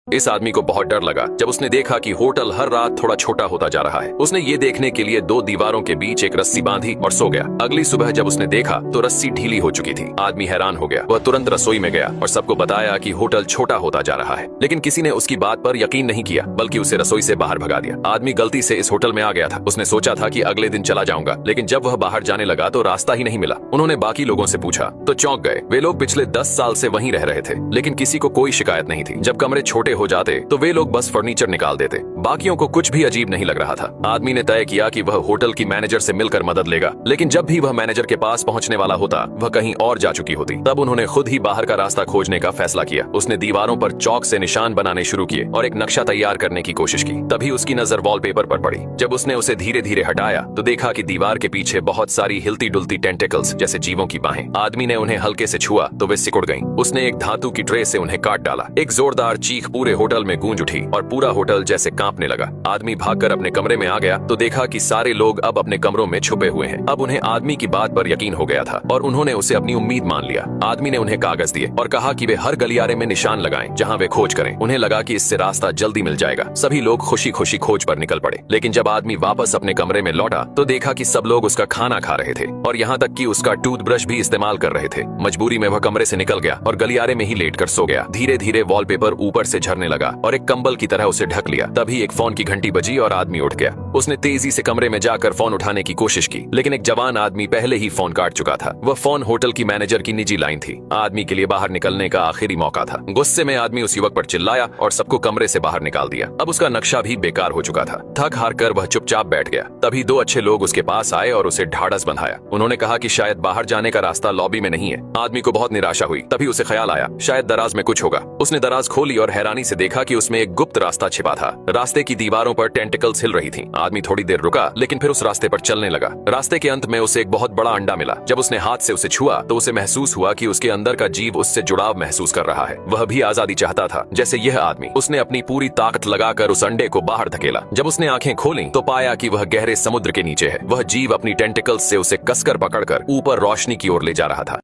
इस आदमी को बहुत डर लगा जब उसने देखा कि होटल हर रात थोड़ा छोटा होता जा रहा है। उसने ये देखने के लिए दो दीवारों के बीच एक रस्सी बांधी और सो गया। अगली सुबह जब उसने देखा तो रस्सी ढीली हो चुकी थी। आदमी हैरान हो गया। वह तुरंत रसोई में गया और सबको बताया कि होटल छोटा होता जा रहा है, लेकिन किसी ने उसकी बात पर यकीन नहीं किया, बल्कि उसे रसोई से बाहर भगा दिया। आदमी गलती से इस होटल में आ गया था। उसने सोचा था कि अगले दिन चला जाऊंगा, लेकिन जब वह बाहर जाने लगा तो रास्ता ही नहीं मिला। उन्होंने बाकी लोगों से पूछा तो चौंक गए। वे लोग पिछले 10 साल से वहीं रह रहे थे, लेकिन किसी को कोई शिकायत नहीं थी। जब कमरे छोटे हो जाते तो वे लोग बस फर्नीचर निकाल देते। बाकियों को कुछ भी अजीब नहीं लग रहा था। आदमी ने तय किया कि वह होटल की मैनेजर से मिलकर मदद लेगा, लेकिन जब भी वह मैनेजर के पास पहुंचने वाला होता वह कहीं और जा चुकी होती। तब उन्होंने खुद ही बाहर का रास्ता खोजने का फैसला किया। उसने दीवारों पर चौक से निशान बनाने शुरू किए और एक नक्शा तैयार करने की कोशिश की। तभी उसकी नजर वॉलपेपर पर पड़ी। जब उसने उसे धीरे धीरे हटाया तो देखा कि दीवार के पीछे बहुत सारी हिलती डुलती टेंटिकल्स जैसे जीवों की बाहें। आदमी ने उन्हें हल्के से छुआ तो वे सिकुड़ गईं। उसने एक धातु की ट्रे से उन्हें काट डाला। एक जोरदार चीख पूरे होटल में गूंज उठी और पूरा होटल जैसे कांपने लगा। आदमी भागकर अपने कमरे में आ गया तो देखा कि सारे लोग अब अपने कमरों में छुपे हुए हैं। अब उन्हें आदमी की बात पर यकीन हो गया था और उन्होंने उसे अपनी उम्मीद मान लिया। आदमी ने उन्हें कागज दिए और कहा कि वे हर गलियारे में निशान लगाएं जहां वे खोज करें। उन्हें लगा कि इससे रास्ता जल्दी मिल जाएगा। सभी लोग खुशी खुशी खोज पर निकल पड़े। लेकिन जब आदमी वापस अपने कमरे में लौटा तो देखा कि सब लोग उसका खाना खा रहे थे और यहाँ तक कि उसका टूथब्रश भी इस्तेमाल कर रहे थे। मजबूरी में वह कमरे से निकल गया और गलियारे में ही लेटकर सो गया। धीरे धीरे वॉलपेपर ऊपर से झरने लगा और एक कंबल की तरह उसे ढक लिया। तभी एक फोन की घंटी बजी और आदमी उठ गया। उसने तेजी से कमरे में जाकर फोन उठाने की कोशिश की, लेकिन एक जवान आदमी पहले ही फोन काट चुका था। वह फोन होटल की मैनेजर की निजी लाइन थी। आदमी के लिए बाहर निकलने का आखिरी मौका था। गुस्से में आदमी उस युवक पर चिल्लाया और सबको कमरे से बाहर निकाल दिया। अब उसका नक्शा भी बेकार हो चुका था। थक हार कर वह चुपचाप बैठ गया। तभी दो अच्छे लोग उसके पास आए और उसे ढाढ़स बंधाया। उन्होंने कहा कि शायद बाहर जाने का रास्ता लॉबी में नहीं है। आदमी को बहुत निराशा हुई। तभी उसे ख्याल आया शायद दराज में कुछ होगा। उसने दराज खोली और हैरानी से देखा कि उसमें एक गुप्त रास्ता छिपा था। रास्ते की दीवारों पर टेंटिकल्स हिल रही थीं। आदमी थोड़ी देर रुका, लेकिन फिर उस रास्ते पर चलने लगा। रास्ते के अंत में उसे एक बहुत बड़ा अंडा मिला। जब उसने हाथ से उसे छुआ तो उसे महसूस हुआ कि उसके अंदर का जीव उससे जुड़ाव महसूस कर रहा है। वह भी आजादी चाहता था जैसे यह आदमी। उसने अपनी पूरी ताकत लगाकर उस अंडे को बाहर धकेला। जब उसने आंखें खोलीं तो पाया कि वह गहरे समुद्र के नीचे है। वह जीव अपनी टेंटिकल्स से उसे कसकर पकड़कर ऊपर रोशनी की ओर ले जा रहा था।